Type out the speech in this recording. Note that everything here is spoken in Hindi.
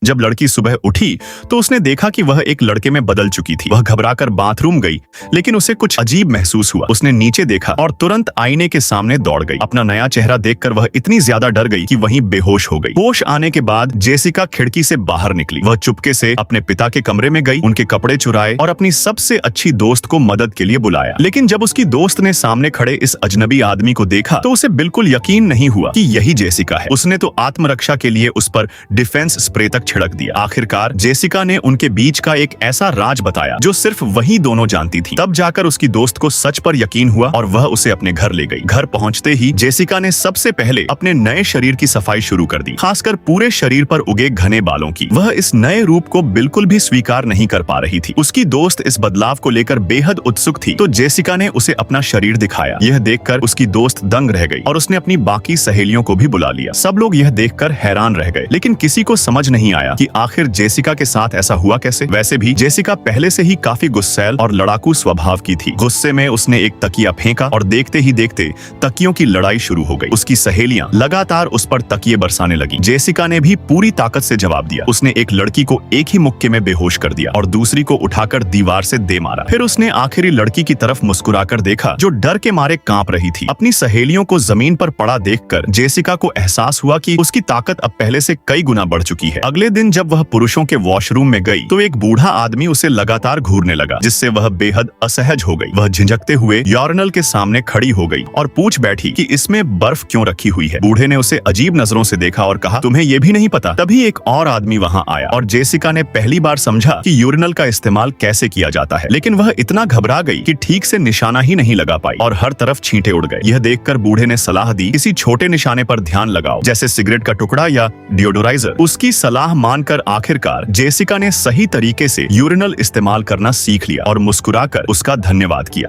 जब लड़की सुबह उठी तो उसने देखा कि वह एक लड़के में बदल चुकी थी। वह घबराकर बाथरूम गई, लेकिन उसे कुछ अजीब महसूस हुआ। उसने नीचे देखा और तुरंत आईने के सामने दौड़ गई। अपना नया चेहरा देखकर वह इतनी ज्यादा डर गई कि वहीं बेहोश हो गई। होश आने के बाद जेसिका खिड़की से बाहर निकली। वह चुपके से अपने पिता के कमरे में गई, उनके कपड़े चुराए और अपनी सबसे अच्छी दोस्त को मदद के लिए बुलाया। लेकिन जब उसकी दोस्त ने सामने खड़े इस अजनबी आदमी को देखा तो उसे बिल्कुल यकीन नहीं हुआ कि यही जेसिका है। उसने तो आत्मरक्षा के लिए उस पर डिफेंस स्प्रे तक छिड़क दिया। आखिरकार जेसिका ने उनके बीच का एक ऐसा राज बताया जो सिर्फ वही दोनों जानती थी। तब जाकर उसकी दोस्त को सच पर यकीन हुआ और वह उसे अपने घर ले गई। घर पहुंचते ही जेसिका ने सबसे पहले अपने नए शरीर की सफाई शुरू कर दी, खासकर पूरे शरीर पर उगे घने बालों की। वह इस नए रूप को बिल्कुल भी स्वीकार नहीं कर पा रही थी। उसकी दोस्त इस बदलाव को लेकर बेहद उत्सुक थी, तो जेसिका ने उसे अपना शरीर दिखाया। यह देखकर उसकी दोस्त दंग रह गई और उसने अपनी बाकी सहेलियों को भी बुला लिया। सब लोग यह देखकर हैरान रह गए, लेकिन किसी को समझ नहीं आया कि आखिर जेसिका के साथ ऐसा हुआ कैसे। वैसे भी जेसिका पहले से ही काफी गुस्सैल और लड़ाकू स्वभाव की थी। गुस्से में उसने एक तकिया फेंका और देखते ही देखते तकियों की लड़ाई शुरू हो गई। उसकी सहेलियां लगातार उस पर तकिए बरसाने लगी। जेसिका ने भी पूरी ताकत से जवाब दिया। उसने एक लड़की को एक ही मुक्के में बेहोश कर दिया और दूसरी को उठाकर दीवार से दे मारा। फिर उसने आखिरी लड़की की तरफ मुस्कुराकर देखा जो डर के मारे कांप रही थी। अपनी सहेलियों को जमीन पर पड़ा देखकर जेसिका को एहसास हुआ कि उसकी ताकत अब पहले से कई गुना बढ़ चुकी है। अगले दिन जब वह पुरुषों के वॉशरूम में गई तो एक बूढ़ा आदमी उसे लगातार घूरने लगा, जिससे वह बेहद असहज हो गई। वह झिझकते हुए यूरिनल के सामने खड़ी हो गई और पूछ बैठी कि इसमें बर्फ क्यों रखी हुई है। बूढ़े ने उसे अजीब नजरों से देखा और कहा, तुम्हें ये भी नहीं पता? तभी एक और आदमी वहां आया और जेसिका ने पहली बार समझा कि यूरिनल का इस्तेमाल कैसे किया जाता है। लेकिन वह इतना घबरा गई कि ठीक से निशाना ही नहीं लगा पाई और हर तरफ छींटे उड़ गए। यह देखकर बूढ़े ने सलाह दी, किसी छोटे निशाने पर ध्यान लगाओ, जैसे सिगरेट का टुकड़ा या डियोडोराइजर। उसकी सलाह मानकर आखिरकार जेसिका ने सही तरीके से यूरिनल इस्तेमाल करना सीख लिया और मुस्कुराकर उसका धन्यवाद किया।